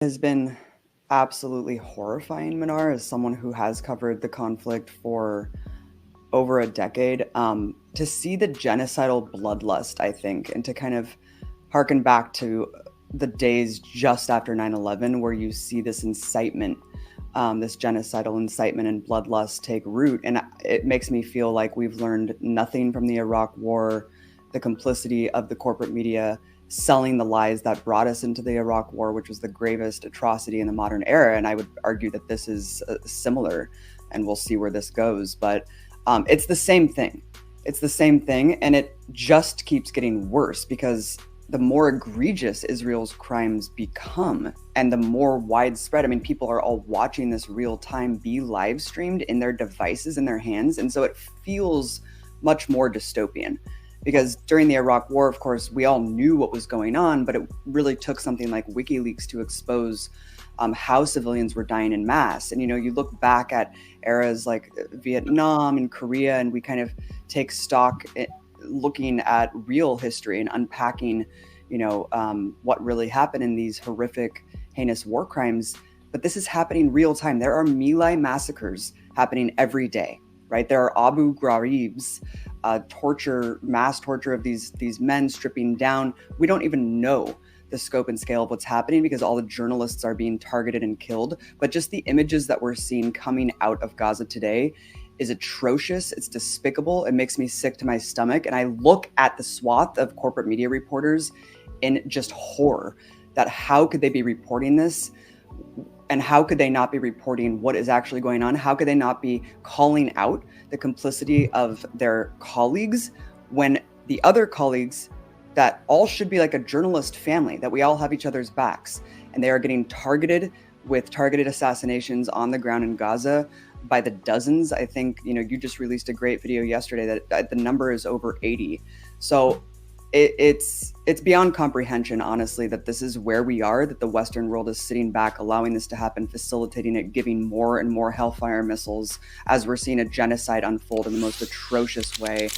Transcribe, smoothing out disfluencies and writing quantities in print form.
Has been absolutely horrifying, Minar, as someone who has covered the conflict for over a decade, to see the genocidal bloodlust, I think, and to kind of harken back to the days just after 9/11, where you see this incitement, this genocidal incitement and bloodlust take root. And it makes me feel like we've learned nothing from the Iraq War, the complicity of the corporate media selling the lies that brought us into the Iraq War, which was the gravest atrocity in the modern era. And I would argue that this is similar, and we'll see where this goes. But it's the same thing. It's the same thing. And it just keeps getting worse because the more egregious Israel's crimes become and the more widespread, I mean, people are all watching this real time be live streamed in their devices in their hands. And so it feels much more dystopian. Because during the Iraq War, of course, we all knew what was going on, but it really took something like WikiLeaks to expose how civilians were dying in mass. And, you look back at eras like Vietnam and Korea, and we kind of take stock looking at real history and unpacking, what really happened in these horrific, heinous war crimes. But this is happening real time. There are My massacres happening every day. Right, there are Abu Ghraib's mass torture of these men, stripping down. We don't even know the scope and scale of what's happening because all the journalists are being targeted and killed. But just the images that we're seeing coming out of Gaza today is atrocious. It's despicable. It makes me sick to my stomach. And I look at the swath of corporate media reporters in just horror that how could they be reporting this? And how could they not be reporting what is actually going on? How could they not be calling out the complicity of their colleagues when the other colleagues that all should be like a journalist family, that we all have each other's backs, and they are getting targeted with targeted assassinations on the ground in Gaza by the dozens? I think, you just released a great video yesterday that the number is over 80. So it's beyond comprehension, honestly, that this is where we are, that the Western world is sitting back, allowing this to happen, facilitating it, giving more and more Hellfire missiles as we're seeing a genocide unfold in the most atrocious way.